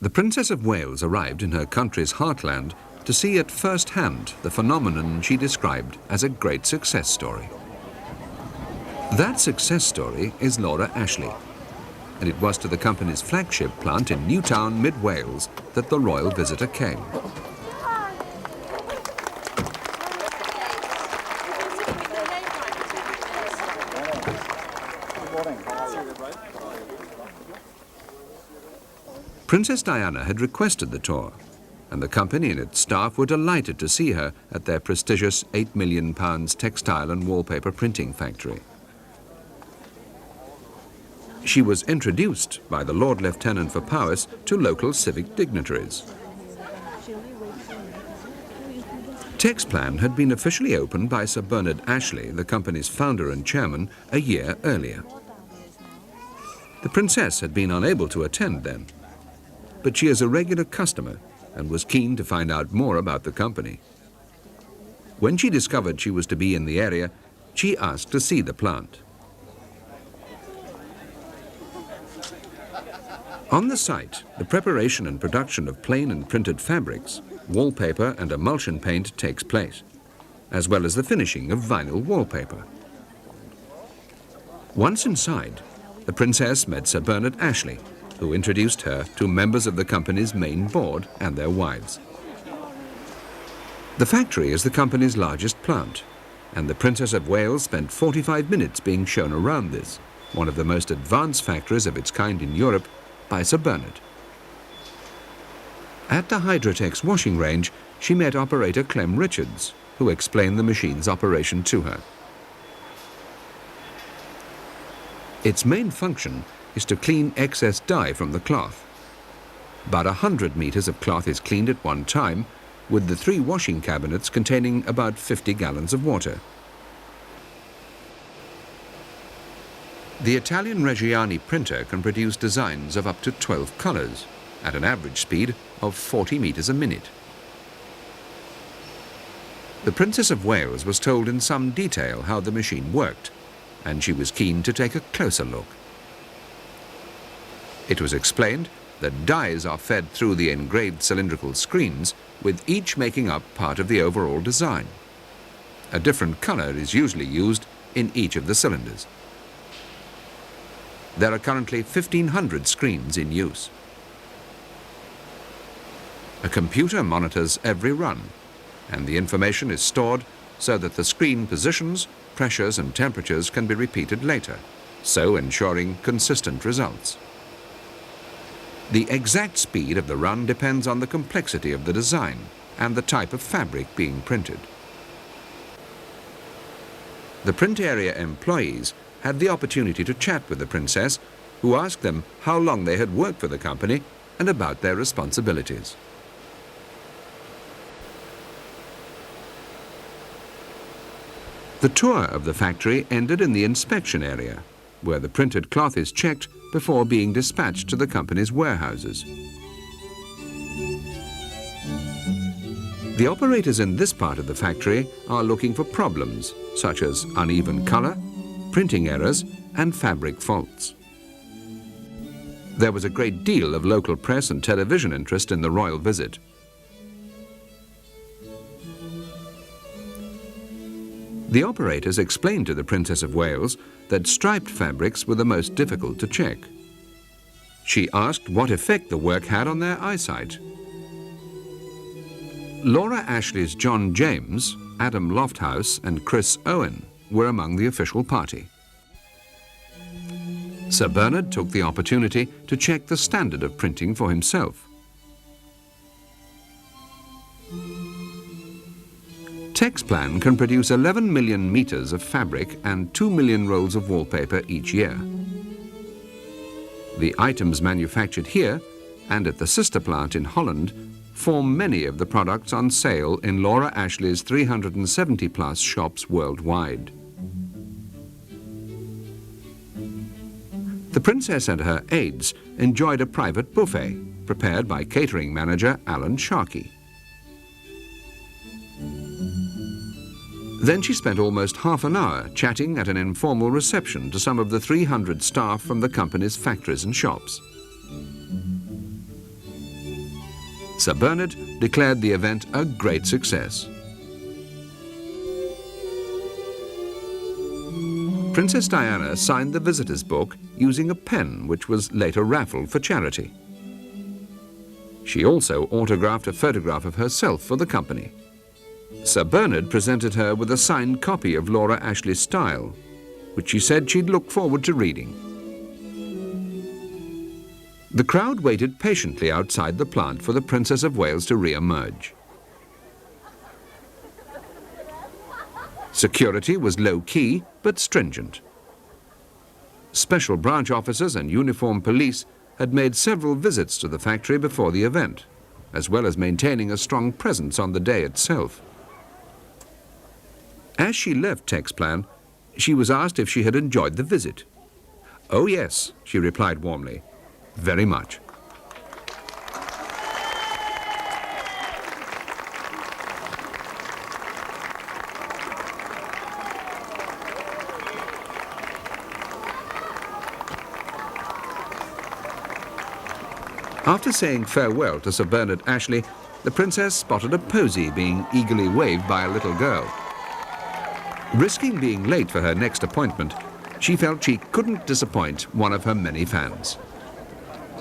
The Princess of Wales arrived in her country's heartland to see at first hand the phenomenon she described as a great success story. That success story is Laura Ashley, and it was to the company's flagship plant in Newtown, mid-Wales, that the royal visitor came. Princess Diana had requested the tour, and the company and its staff were delighted to see her at their prestigious £8 million textile and wallpaper printing factory. She was introduced by the Lord Lieutenant for Powys to local civic dignitaries. Textile had been officially opened by Sir Bernard Ashley, the company's founder and chairman, a year earlier. The Princess had been unable to attend then, but she is a regular customer and was keen to find out more about the company. When she discovered she was to be in the area, she asked to see the plant. On the site, the preparation and production of plain and printed fabrics, wallpaper and emulsion paint takes place, as well as the finishing of vinyl wallpaper. Once inside, the Princess met Sir Bernard Ashley, who introduced her to members of the company's main board and their wives. The factory is the company's largest plant, and the Princess of Wales spent 45 minutes being shown around this, one of the most advanced factories of its kind in Europe, by Sir Bernard. At the Hydrotex washing range, she met operator Clem Richards, who explained the machine's operation to her. Its main function is to clean excess dye from the cloth. About 100 meters of cloth is cleaned at one time, with the 3 washing cabinets containing about 50 gallons of water. The Italian Reggiani printer can produce designs of up to 12 colors at an average speed of 40 meters a minute. The Princess of Wales was told in some detail how the machine worked, and she was keen to take a closer look. It was explained that dyes are fed through the engraved cylindrical screens, with each making up part of the overall design. A different color is usually used in each of the cylinders. There are currently 1,500 screens in use. A computer monitors every run, and the information is stored so that the screen positions, pressures and temperatures can be repeated later, so ensuring consistent results. The exact speed of the run depends on the complexity of the design and the type of fabric being printed. The print area employees had the opportunity to chat with the Princess, who asked them how long they had worked for the company and about their responsibilities. The tour of the factory ended in the inspection area, where the printed cloth is checked before being dispatched to the company's warehouses. The operators in this part of the factory are looking for problems such as uneven color, printing errors and fabric faults. There was a great deal of local press and television interest in the royal visit. The operators explained to the Princess of Wales that striped fabrics were the most difficult to check. She asked what effect the work had on their eyesight. Laura Ashley's John James, Adam Lofthouse and Chris Owen were among the official party. Sir Bernard took the opportunity to check the standard of printing for himself. Textile can produce 11 million meters of fabric and 2 million rolls of wallpaper each year. The items manufactured here and at the sister plant in Holland form many of the products on sale in Laura Ashley's 370-plus shops worldwide. The Princess and her aides enjoyed a private buffet prepared by catering manager Alan Sharkey. Then she spent almost half an hour chatting at an informal reception to some of the 300 staff from the company's factories and shops. Sir Bernard declared the event a great success. Princess Diana signed the visitors' book using a pen which was later raffled for charity. She also autographed a photograph of herself for the company. Sir Bernard presented her with a signed copy of Laura Ashley's style, which she said she'd look forward to reading. The crowd waited patiently outside the plant for the Princess of Wales to re-emerge. Security was low-key but stringent. Special branch officers and uniformed police had made several visits to the factory before the event, as well as maintaining a strong presence on the day itself. As she left Textile, she was asked if she had enjoyed the visit. "Oh yes," she replied warmly, "very much." After saying farewell to Sir Bernard Ashley, the princess spotted a posy being eagerly waved by a little girl. Risking being late for her next appointment, she felt she couldn't disappoint one of her many fans.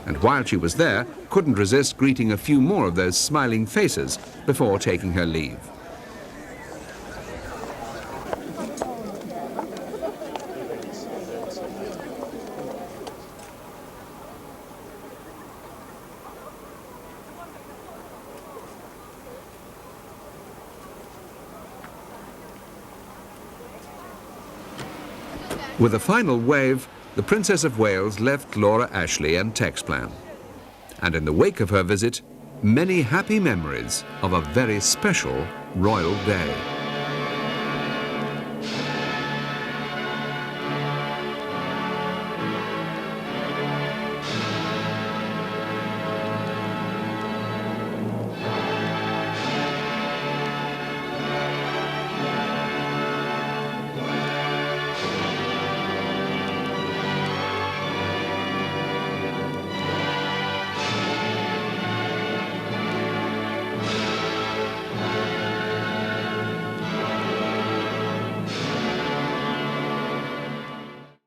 And while she was there, couldn't resist greeting a few more of those smiling faces before taking her leave. With a final wave, the Princess of Wales left Laura Ashley and Textile. And in the wake of her visit, many happy memories of a very special royal day.